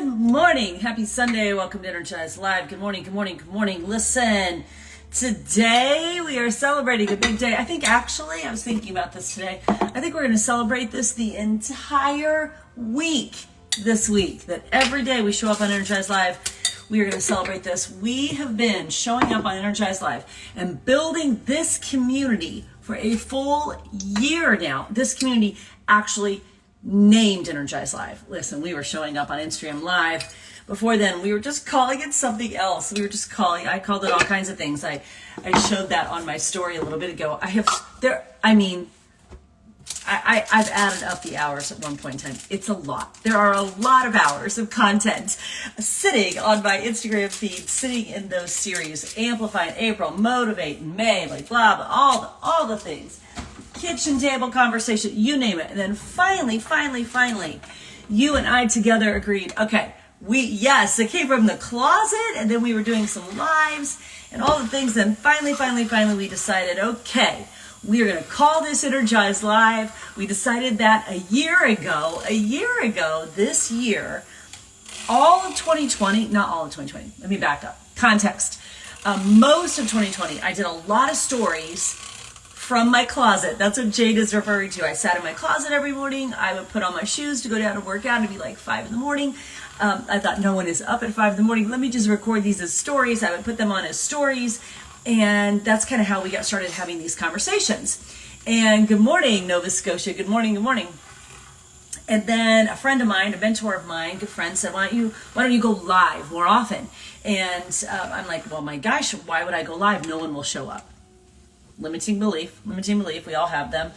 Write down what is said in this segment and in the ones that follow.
Good morning. Happy Sunday. Welcome to Energize Live. Good morning, good morning, good morning. Listen, today we are celebrating a big day. I think actually, I was thinking about this today. I think we're going to celebrate this the entire week this week. That every day we show up on Energize Live, we are going to celebrate this. We have been showing up on Energize Live and building this community for a full year now. This community actually named Energize Live. Listen, we were showing up on Instagram Live. Before then, we were just calling it something else. I called it all kinds of things. I showed that on my story a little bit ago. I've added up the hours at one point in time. It's a lot. There are a lot of hours of content sitting on my Instagram feed, sitting in those series, Amplify in April, Motivate in May, like blah, blah, all the things. Kitchen table conversation, you name it. And then finally, you and I together agreed, okay, it came from the closet, and then we were doing some lives and all the things. Then finally, we decided, okay, we are going to call this Energize Live. We decided that a year ago, this year, all of 2020, not all of 2020, let me back up, context. Most of 2020, I did a lot of stories from my closet. That's what Jade is referring to. I sat in my closet every morning. I would put on my shoes to go down and work out. It'd be like 5 in the morning. I thought no one is up at 5 in the morning. Let me just record these as stories. I would put them on as stories. And that's kind of how we got started having these conversations. And good morning, Nova Scotia. Good morning. And then a friend of mine, a mentor of mine, good friend, said, why don't you go live more often? And I'm like, well, my gosh, why would I go live? No one will show up. Limiting belief. We all have them.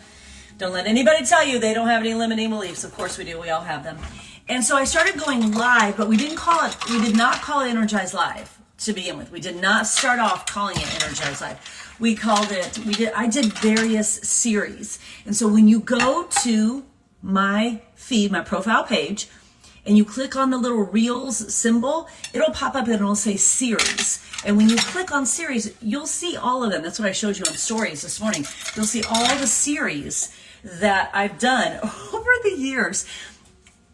Don't let anybody tell you they don't have any limiting beliefs. Of course we do. We all have them. And so I started going live, but we did not call it Energize Live to begin with. We did not start off calling it Energize Live. I did various series. And so when you go to my feed, my profile page, and you click on the little reels symbol, it'll pop up and it'll say series. And when you click on series, you'll see all of them. That's what I showed you on stories this morning. You'll see all the series that I've done over the years.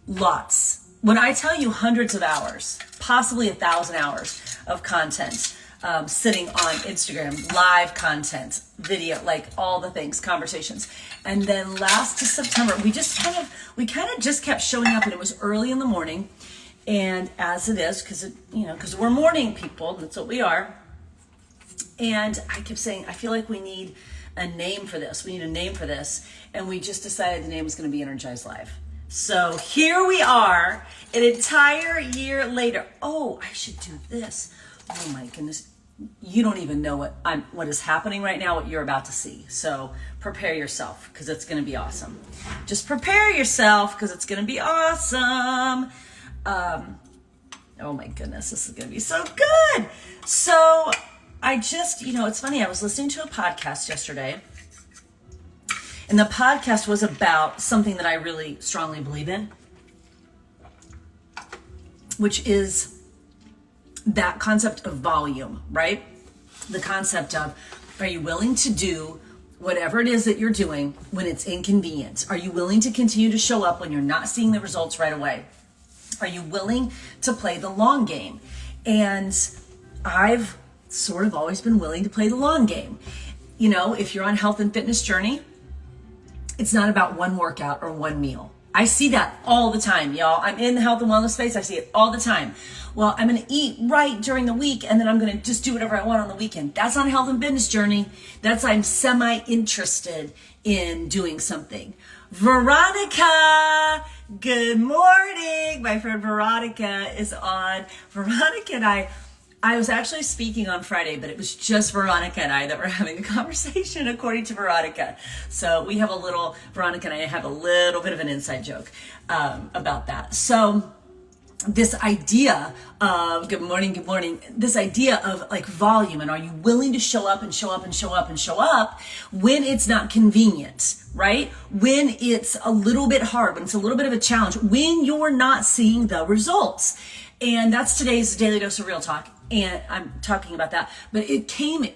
Lots. When I tell you hundreds of hours, possibly 1,000 hours of content, sitting on Instagram, live content, video, like all the things, conversations. And then last September, we kind of just kept showing up, and it was early in the morning. And as it is, because we're morning people, that's what we are. And I kept saying, I feel like we need a name for this. And we just decided the name was going to be Energize Live. So here we are, an entire year later. Oh, I should do this. Oh my goodness. You don't even know what is happening right now, what you're about to see. So prepare yourself, because it's going to be awesome. Just prepare yourself, because it's going to be awesome. Oh my goodness, this is going to be so good. So I just, it's funny. I was listening to a podcast yesterday, and the podcast was about something that I really strongly believe in, which is that concept of volume, right? The concept of, are you willing to do whatever it is that you're doing when it's inconvenient? Are you willing to continue to show up when you're not seeing the results right away? Are you willing to play the long game? And I've sort of always been willing to play the long game. If you're on health and fitness journey, it's not about one workout or one meal. I see that all the time, y'all. I'm in the health and wellness space. I see it all the time. Well, I'm going to eat right during the week, and then I'm going to just do whatever I want on the weekend. That's not a health and fitness journey. I'm semi-interested in doing something. Veronica, good morning. My friend Veronica is on. Veronica and I was actually speaking on Friday, but it was just Veronica and I that were having a conversation, according to Veronica. So Veronica and I have a little bit of an inside joke about that. So this idea of, good morning, this idea of like volume, and are you willing to show up when it's not convenient, right? When it's a little bit hard, when it's a little bit of a challenge, when you're not seeing the results. And that's today's Daily Dose of Real Talk. And I'm talking about that, but it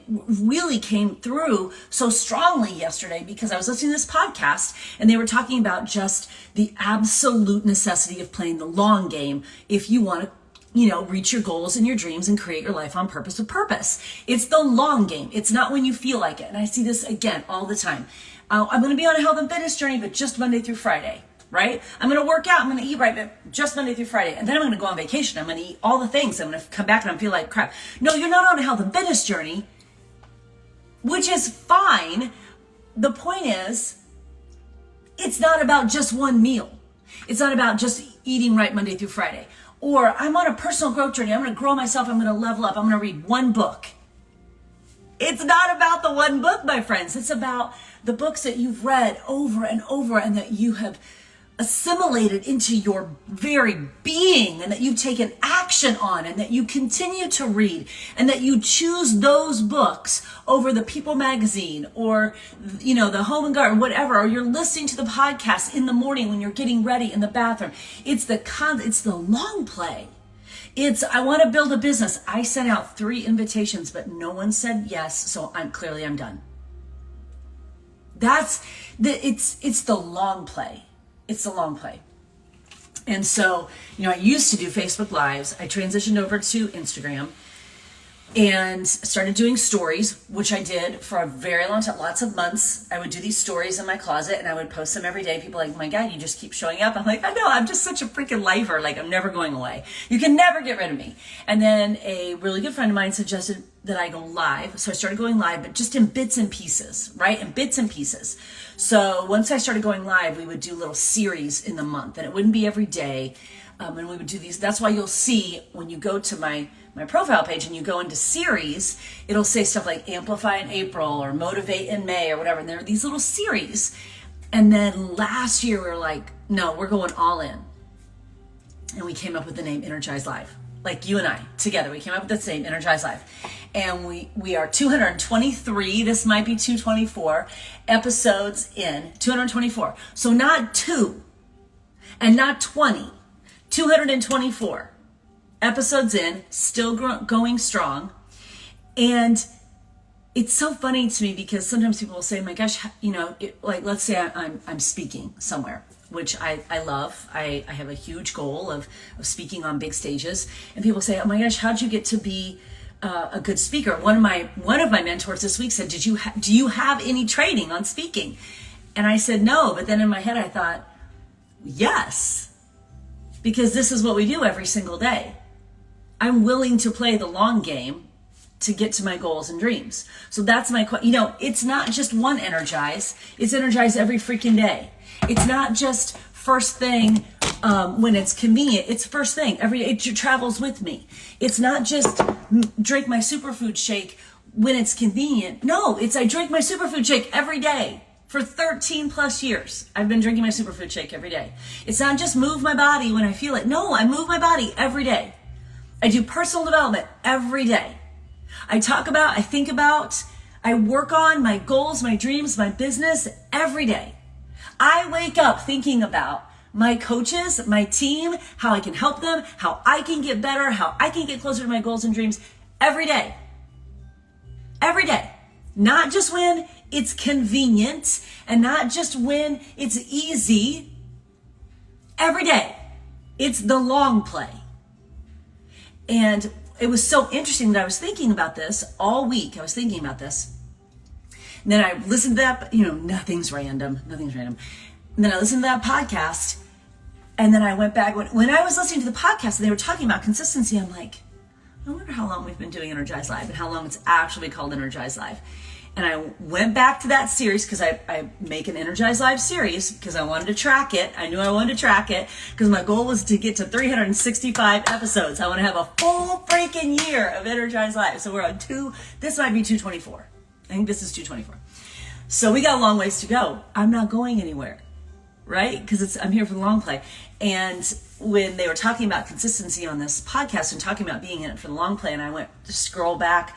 really came through so strongly yesterday because I was listening to this podcast and they were talking about just the absolute necessity of playing the long game if you want to, reach your goals and your dreams and create your life on purpose with purpose. It's the long game. It's not when you feel like it. And I see this again all the time. I'm going to be on a health and fitness journey, but just Monday through Friday. Right? I'm going to work out. I'm going to eat right, but just Monday through Friday. And then I'm going to go on vacation. I'm going to eat all the things. I'm going to come back and I feel like crap. No, you're not on a health and fitness journey, which is fine. The point is, it's not about just one meal. It's not about just eating right Monday through Friday. Or I'm on a personal growth journey. I'm going to grow myself. I'm going to level up. I'm going to read one book. It's not about the one book, my friends. It's about the books that you've read over and over and that you have assimilated into your very being and that you've taken action on and that you continue to read and that you choose those books over the People magazine or, the Home and Garden, whatever, or you're listening to the podcast in the morning when you're getting ready in the bathroom. It's the long play. I want to build a business. I sent out 3 invitations, but no one said yes. So I'm done. It's the long play. It's the long play. And so, I used to do Facebook Lives. I transitioned over to Instagram and started doing stories, which I did for a very long time, lots of months. I would do these stories in my closet and I would post them every day. People are like, oh my God, you just keep showing up. I'm like, I know, I'm just such a freaking lifer. Like, I'm never going away. You can never get rid of me. And then a really good friend of mine suggested that I go live. So I started going live, but just in bits and pieces, right? In bits and pieces. So once I started going live, we would do little series in the month and it wouldn't be every day. And we would do these. That's why you'll see when you go to my profile page and you go into series, it'll say stuff like Amplify in April or Motivate in May or whatever. And there are these little series. And then last year we were like, no, we're going all in. And we came up with the name Energize Live. Like you and I together, we came up with this name, Energize Live. And we are 223, this might be 224 episodes in, 224. So not 2 and not 20, 224 episodes in, still going strong. And it's so funny to me because sometimes people will say, my gosh, let's say I'm speaking somewhere, which I love. I have a huge goal of speaking on big stages. And people say, oh my gosh, how'd you get to be a good speaker? One of my mentors this week said, do you have any training on speaking? And I said, no. But then in my head, I thought, yes, because this is what we do every single day. I'm willing to play the long game to get to my goals and dreams. So that's my, it's not just one Energize. It's Energize every freaking day. It's not just first thing when it's convenient. It's first thing every day. It travels with me. It's not just drink my superfood shake when it's convenient. No, I drink my superfood shake every day. For 13 plus years, I've been drinking my superfood shake every day. It's not just move my body when I feel it. No, I move my body every day. I do personal development every day. I think about, I work on my goals, my dreams, my business every day. I wake up thinking about my coaches, my team, how I can help them, how I can get better, how I can get closer to my goals and dreams every day. Every day. Not just when it's convenient and not just when it's easy. Every day. It's the long play. And it was so interesting that I was thinking about this all week. I was thinking about this. And then I listened to that, nothing's random. And then I listened to that podcast. And then I went back. When I was listening to the podcast and they were talking about consistency, I'm like, I wonder how long we've been doing Energize Live and how long it's actually called Energize Live. And I went back to that series because I make an Energize Live series because I wanted to track it. I knew I wanted to track it because my goal was to get to 365 episodes. I want to have a full freaking year of Energize Live. So we're on this might be 224. I think this is 224. So we got a long ways to go. I'm not going anywhere, right? Because I'm here for the long play. And when they were talking about consistency on this podcast and talking about being in it for the long play, and I went to scroll back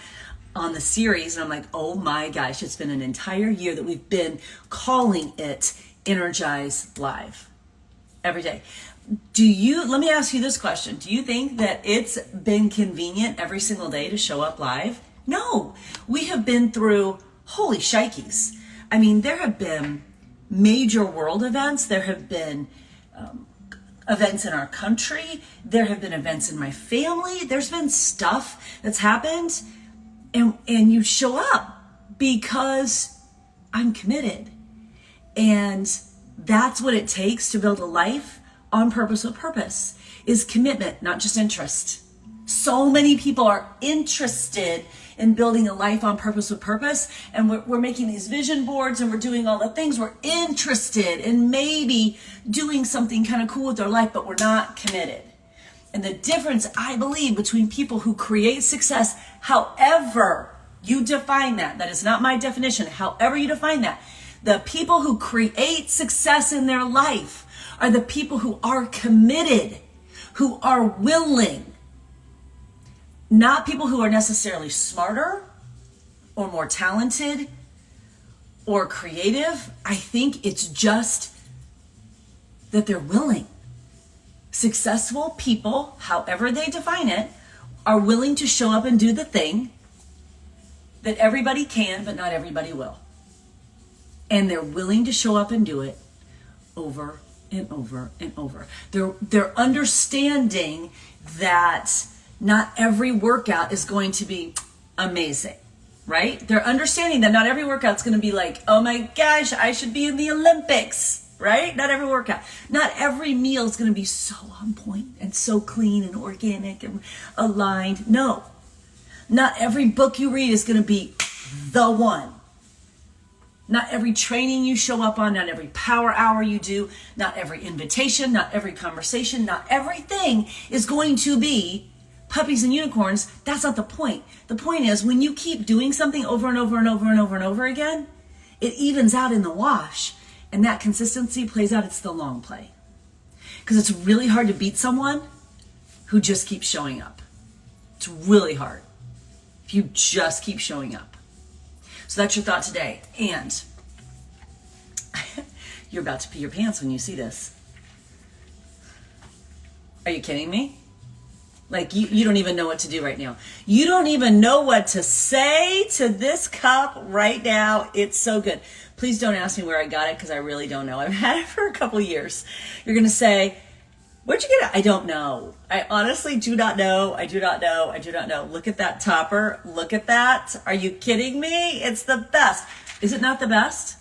on the series and I'm like, oh my gosh, it's been an entire year that we've been calling it Energize Live every day. let me ask you this question. Do you think that it's been convenient every single day to show up live? No, we have been through holy shikeys. I mean, there have been major world events. There have been events in our country. There have been events in my family. There's been stuff that's happened, and you show up because I'm committed. And that's what it takes to build a life on purpose with purpose, is commitment, not just interest. So many people are interested in building a life on purpose with purpose, and we're making these vision boards and we're doing all the things. We're interested in maybe doing something kind of cool with their life, but we're not committed. And the difference, I believe, between people who create success, however you define that is not my definition, however you define that, the people who create success in their life are the people who are committed, who are willing. Not people who are necessarily smarter or more talented or creative. I think it's just that they're willing. Successful people, however they define it, are willing to show up and do the thing that everybody can, but not everybody will. And they're willing to show up and do it over and over and over. They're understanding that not every workout is going to be amazing, right? They're understanding that not every workout's going to be like, oh my gosh, I should be in the Olympics, right? Not every workout. Not every meal is going to be so on point and so clean and organic and aligned. No. Not every book you read is going to be the one. Not every training you show up on, not every power hour you do, not every invitation, not every conversation, not everything is going to be puppies and unicorns. That's not the point. The point is, when you keep doing something over and over and over and over and over again, it evens out in the wash. And that consistency plays out. It's the long play. Because it's really hard to beat someone who just keeps showing up. It's really hard if you just keep showing up. So that's your thought today. And you're about to pee your pants when you see this. Are you kidding me? Like, you don't even know what to do right now. You don't even know what to say to this cup right now. It's so good. Please don't ask me where I got it, because I really don't know. I've had it for a couple of years. You're going to say, where'd you get it? I don't know. I honestly do not know. I do not know. I do not know. Look at that topper. Look at that. Are you kidding me? It's the best. Is it not the best?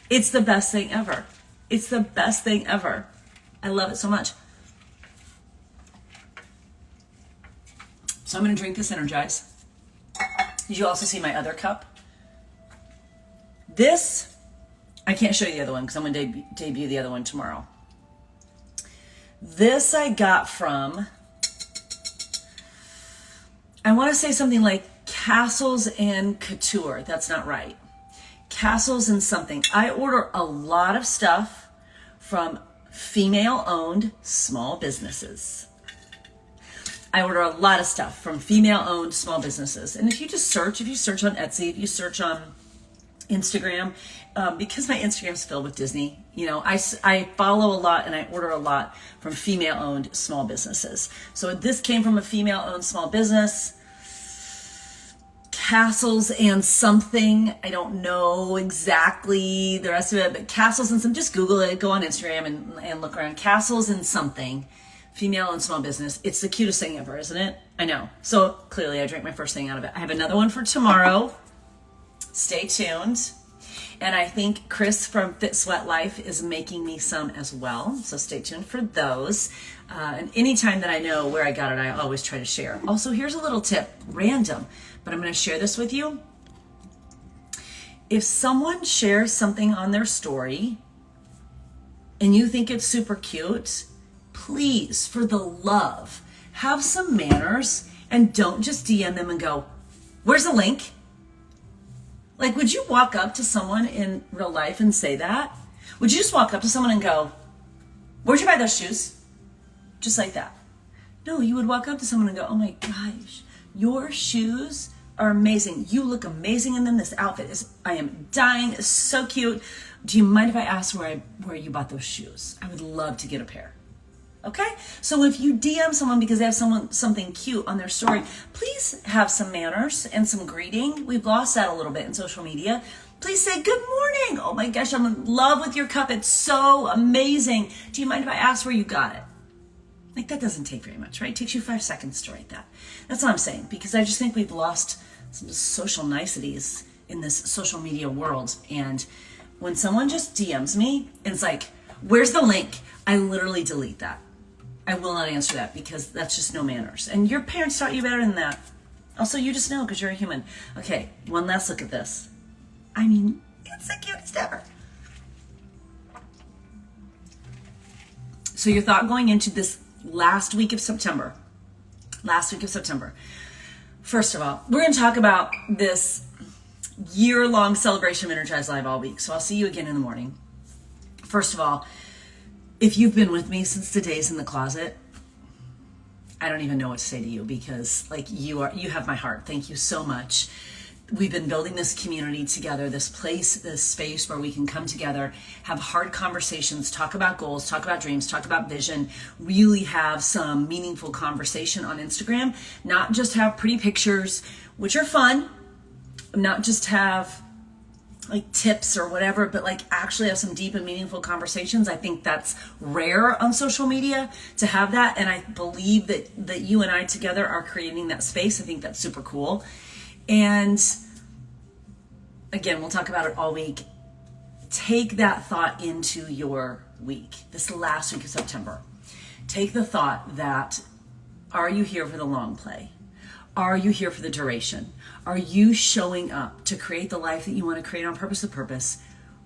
It's the best thing ever. It's the best thing ever. I love it so much. So I'm going to drink this Energize. Did you also see my other cup? This, I can't show you the other one because I'm going to debut the other one tomorrow. This I got from, I want to say something like Castles and Couture. That's not right. Castles and something. I order a lot of stuff from female-owned small businesses. I order a lot of stuff from female-owned small businesses. And if you search on Etsy, if you search on Instagram, because my Instagram's filled with Disney, I follow a lot and I order a lot from female-owned small businesses. So this came from a female-owned small business. Castles and something. I don't know exactly the rest of it, but Castles and some, just Google it, go on Instagram and look around. Castles and something. Female and small business. It's the cutest thing ever, isn't it? I know. So clearly I drank my first thing out of it. I have another one for tomorrow. Stay tuned. And I think Chris from Fit Sweat Life is making me some as well. So stay tuned for those. And anytime that I know where I got it, I always try to share. Also, here's a little tip, random, but I'm going to share this with you. If someone shares something on their story and you think it's super cute, please, for the love, have some manners and don't just DM them and go, where's the link? Like, would you walk up to someone in real life and say that? Would you just walk up to someone and go, where'd you buy those shoes? Just like that. No, you would walk up to someone and go, oh my gosh, your shoes are amazing. You look amazing in them. This outfit is, I am dying. It's so cute. Do you mind if I ask where you bought those shoes? I would love to get a pair. Okay? So if you DM someone because they have something cute on their story, please have some manners and some greeting. We've lost that a little bit in social media. Please say, good morning. Oh my gosh, I'm in love with your cup. It's so amazing. Do you mind if I ask where you got it? Like, that doesn't take very much, right? It takes you 5 seconds to write that. That's all I'm saying, because I just think we've lost some social niceties in this social media world. And when someone just DMs me and it's like, where's the link? I literally delete that. I will not answer that because that's just no manners. And your parents taught you better than that. Also, you just know because you're a human. Okay, one last look at this. I mean, it's the cutest ever. So your thought going into this last week of September. First of all, we're going to talk about this year-long celebration of Energize Live all week. So I'll see you again in the morning. First of all, if you've been with me since the days in the closet, I don't even know what to say to you because like you have my heart. Thank you so much. We've been building this community together, this place, this space where we can come together, have hard conversations, talk about goals, talk about dreams, talk about vision, really have some meaningful conversation on Instagram, not just have pretty pictures, which are fun, not just have like tips or whatever, but like actually have some deep and meaningful conversations. I think that's rare on social media to have that. And I believe that you and I together are creating that space. I think that's super cool. And again, we'll talk about it all week. Take that thought into your week, this last week of September. Take the thought that, are you here for the long play? Are you here for the duration? Are you showing up to create the life that you want to create on purpose of purpose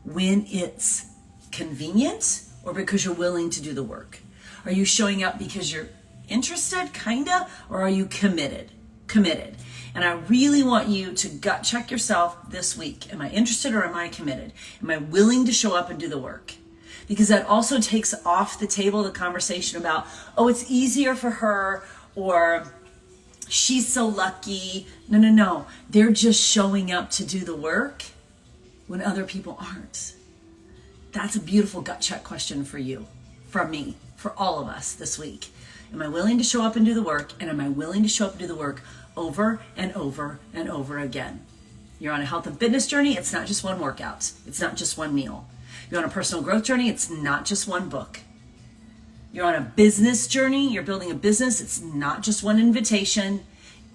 when it's convenient or because you're willing to do the work? Are you showing up because you're interested, kinda, or are you committed? Committed. And I really want you to gut check yourself this week. Am I interested or am I committed? Am I willing to show up and do the work? Because that also takes off the table the conversation about, oh, it's easier for her, or she's so lucky. No. They're just showing up to do the work when other people aren't. That's a beautiful gut check question for you, from me, for all of us this week. Am I willing to show up and do the work? And am I willing to show up and do the work over and over and over again? You're on a health and fitness journey. It's not just one workout. It's not just one meal. You're on a personal growth journey. It's not just one book. You're on a business journey. You're building a business. It's not just one invitation.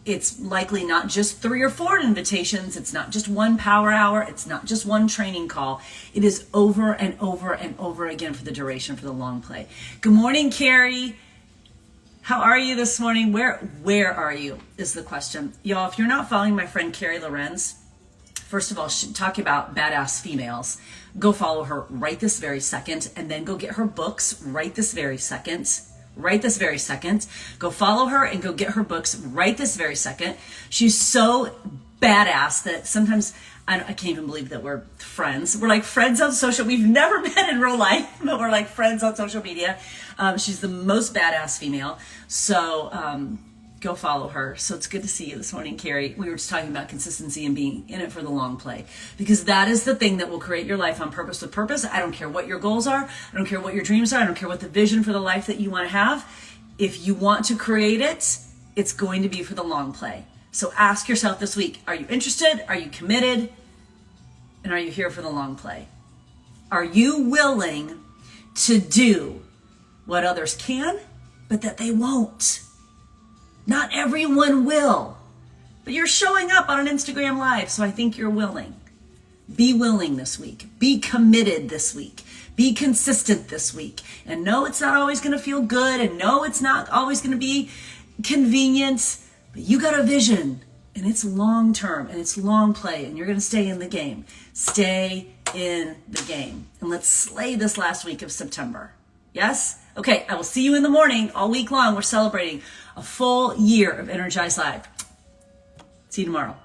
It's likely not just 3 or 4 invitations. It's not just one power hour. It's not just one training call. It is over and over and over again for the duration, for the long play. Good morning, Carrie. How are you this morning? Where are you is the question. Y'all, if you're not following my friend Carrie Lorenz, first of all, talking about badass females, go follow her right this very second, and then go get her books right this very second. Right this very second. Go follow her and go get her books right this very second. She's so badass that sometimes I can't even believe that we're friends. We're like friends on social. We've never met in real life, but we're like friends on social media. She's the most badass female. So go follow her. So it's good to see you this morning, Carrie. We were just talking about consistency and being in it for the long play, because that is the thing that will create your life on purpose with purpose. I don't care what your goals are. I don't care what your dreams are. I don't care what the vision for the life that you want to have. If you want to create it, it's going to be for the long play. So ask yourself this week, are you interested? Are you committed? And are you here for the long play? Are you willing to do what others can, but that they won't? Not everyone will, but you're showing up on an Instagram Live, so I think you're willing. Be willing this week. Be committed this week. Be consistent this week. And no, it's not always going to feel good, and no, it's not always going to be convenient, but you got a vision, and it's long term, and it's long play, and you're going to stay in the game. Stay in the game. And let's slay this last week of September. Yes? Okay, I will see you in the morning. All week long, we're celebrating a full year of Energize Live. See you tomorrow.